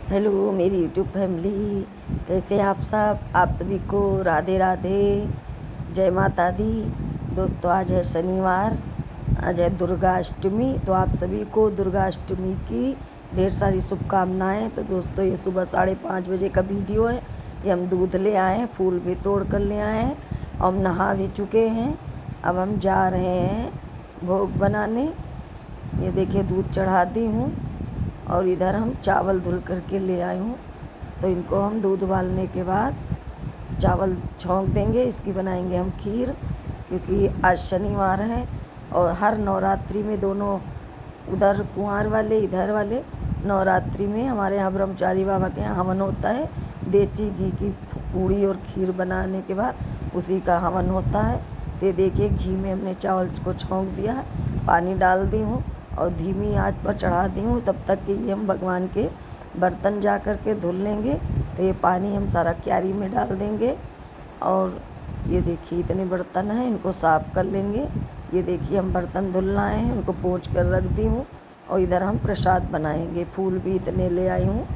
Hello मेरी YouTube family, कैसे आप सब। आप सभी को राधे राधे, जय माता दी। दोस्तों आज है शनिवार, आज है दुर्गा अष्टमी। तो आप सभी को दुर्गा अष्टमी की ढेर सारी शुभकामनाएं। तो दोस्तों ये सुबह 5:30 बजे का वीडियो है। ये हम दूध ले आए हैं, फूल भी तोड़ कर ले आए हैं और हम नहा भी चुके हैं। अब हम जा रहे हैं भोग बनाने। ये देखिए दूध चढ़ा दी हूँ और इधर हम चावल धुल करके ले आए हूँ। तो इनको हम दूध उबालने के बाद चावल छौंक देंगे। इसकी बनाएंगे हम खीर, क्योंकि आज शनिवार है और हर नवरात्रि में दोनों, उधर कुंवार वाले इधर वाले, नवरात्रि में हमारे यहाँ ब्रह्मचारी बाबा के यहाँ हवन होता है। देसी घी की पूड़ी और खीर बनाने के बाद उसी का हवन होता है। तो देखिए घी में हमने चावल को छौंक दिया है, पानी डाल दी हूँ और धीमी आंच पर चढ़ा दी हूँ। तब तक कि ये हम भगवान के बर्तन जा कर के धुल लेंगे। तो ये पानी हम सारा क्यारी में डाल देंगे और ये देखिए इतने बर्तन हैं, इनको साफ़ कर लेंगे। ये देखिए हम बर्तन धुल लाए हैं, उनको पोंछ कर रख दी हूँ और इधर हम प्रसाद बनाएंगे। फूल भी इतने ले आई हूँ,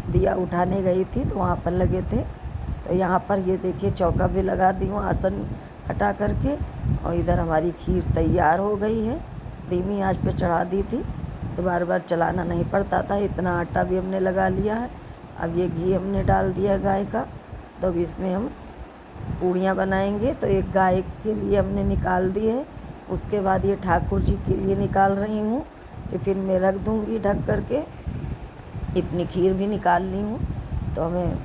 दिया उठाने गई थी तो वहाँ पर लगे थे। तो यहाँ पर ये देखिए चौका भी लगा दी हूँ आसन हटा करके। और इधर हमारी खीर तैयार हो गई है। धीमी आंच पे चढ़ा दी थी तो बार बार चलाना नहीं पड़ता था। इतना आटा भी हमने लगा लिया है। अब ये घी हमने डाल दिया गाय का, तो अब इसमें हम पूड़ियाँ बनाएंगे। तो एक गाय के लिए हमने निकाल दी है, उसके बाद ये ठाकुर जी के लिए निकाल रही हूँ। टिफ़िन में रख दूँगी ढक करके। इतनी खीर भी निकाल ली हूँ तो हमें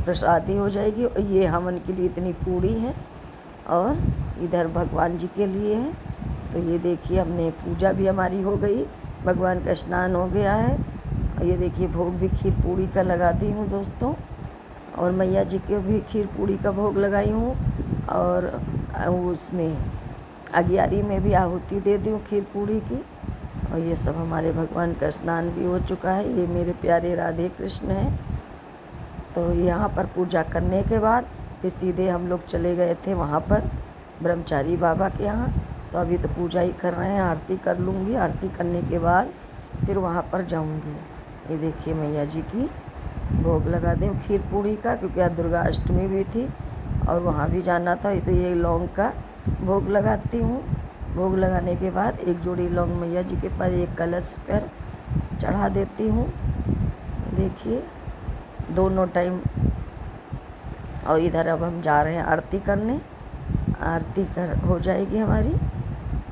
प्रसादी हो जाएगी। और ये हवन के लिए इतनी पूड़ी है और इधर भगवान जी के लिए है। तो ये देखिए हमने पूजा भी हमारी हो गई, भगवान का स्नान हो गया है। और ये देखिए भोग भी खीर पूड़ी का लगा दी हूँ दोस्तों, और मैया जी के भी खीर पूड़ी का भोग लगाई हूँ। और उसमें अगियारी में भी आहुति दे दी हूँ खीर पूड़ी की। और ये सब हमारे भगवान का स्नान भी हो चुका है। ये मेरे प्यारे राधे कृष्ण हैं। तो यहाँ पर पूजा करने के बाद फिर सीधे हम लोग चले गए थे वहाँ पर ब्रह्मचारी बाबा के यहाँ। तो अभी तो पूजा ही कर रहे हैं, आरती कर लूँगी। आरती करने के बाद फिर वहाँ पर जाऊँगी। ये देखिए मैया जी की भोग लगा दें खीर पूड़ी का, क्योंकि आज दुर्गा अष्टमी भी थी और वहाँ भी जाना था। तो ये लौंग का भोग लगाती हूँ। भोग लगाने के बाद एक जोड़ी लौंग मैया जी के पास एक कलश पर चढ़ा देती हूँ। देखिए दोनों टाइम। और इधर अब हम जा रहे हैं आरती करने। आरती हो जाएगी हमारी।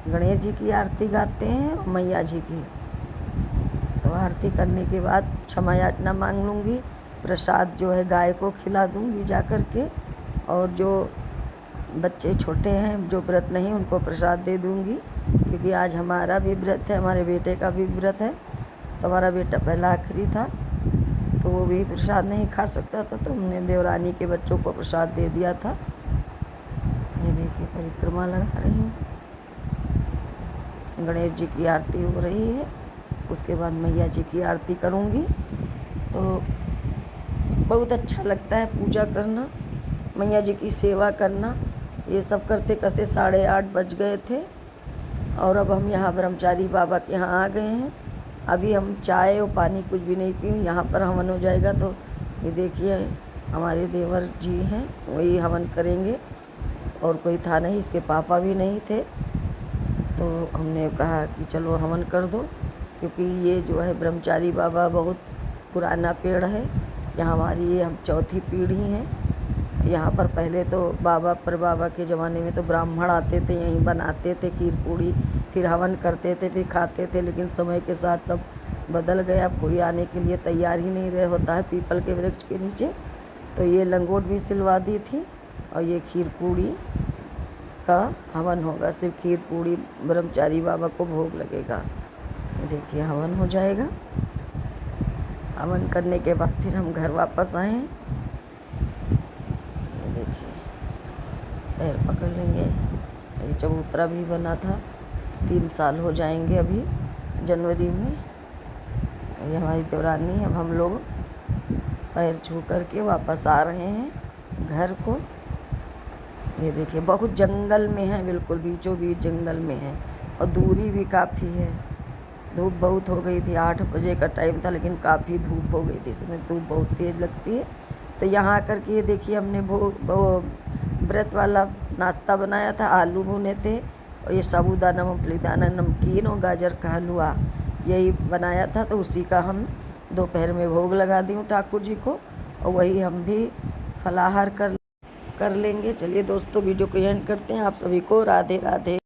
गणेश जी की आरती गाते हैं और मैया जी की। तो आरती करने के बाद क्षमा याचना मांग लूँगी। प्रसाद जो है गाय को खिला दूँगी जा कर के। और जो बच्चे छोटे हैं जो व्रत नहीं, उनको प्रसाद दे दूँगी, क्योंकि आज हमारा भी व्रत है, हमारे बेटे का भी व्रत है। तो हमारा बेटा पहला आखिरी था तो वो भी प्रसाद नहीं खा सकता था, तो हमने देवरानी के बच्चों को प्रसाद दे दिया था। ये देखिए परिक्रमा लगा रही हूँ। गणेश जी की आरती हो रही है, उसके बाद मैया जी की आरती करूँगी। तो बहुत अच्छा लगता है पूजा करना, मैया जी की सेवा करना। ये सब करते करते 8:30 बज गए थे और अब हम यहाँ ब्रह्मचारी बाबा के यहाँ आ गए हैं। अभी हम चाय और पानी कुछ भी नहीं पी। यहाँ पर हवन हो जाएगा। तो ये देखिए हमारे देवर जी हैं, वही हवन करेंगे और कोई था नहीं, इसके पापा भी नहीं थे। तो हमने कहा कि चलो हवन कर दो, क्योंकि ये जो है ब्रह्मचारी बाबा बहुत पुराना पेड़ है। यहाँ हमारी ये हम चौथी पीढ़ी हैं। यहाँ पर पहले तो बाबा पर बाबा के ज़माने में तो ब्राह्मण आते थे, यहीं बनाते थे खीर पूड़ी, फिर हवन करते थे, फिर खाते थे। लेकिन समय के साथ अब बदल गया, अब कोई आने के लिए तैयार ही नहीं रह होता है पीपल के वृक्ष के नीचे। तो ये लंगोट भी सिलवा दी थी और ये खीर पूड़ी का हवन होगा। सिर्फ खीर पूड़ी ब्रह्मचारी बाबा को भोग लगेगा। ये देखिए हवन हो जाएगा। हवन करने के बाद फिर हम घर वापस आए। ये देखिए पैर पकड़ लेंगे। ये चबूतरा भी बना था, 3 साल हो जाएंगे अभी जनवरी में। ये हमारी देवरानी है। अब हम लोग पैर छू करके वापस आ रहे हैं घर को। ये देखिए बहुत जंगल में है, बिल्कुल बीचों बीच जंगल में है और दूरी भी काफ़ी है। धूप बहुत हो गई थी, 8 बजे का टाइम था, लेकिन काफ़ी धूप हो गई थी, इसमें धूप बहुत तेज़ लगती है। तो यहाँ आकर के देखिए हमने व्रत वाला नाश्ता बनाया था, आलू भुने थे और ये साबूदाना मूंगफली दाना नमकीन और गाजर का हलवा यही बनाया था। तो उसी का हम दोपहर में भोग लगा दी हूँ ठाकुर जी को, और वही हम भी फलाहार कर लेंगे। चलिए दोस्तों, वीडियो को एंड करते हैं। आप सभी को राधे राधे।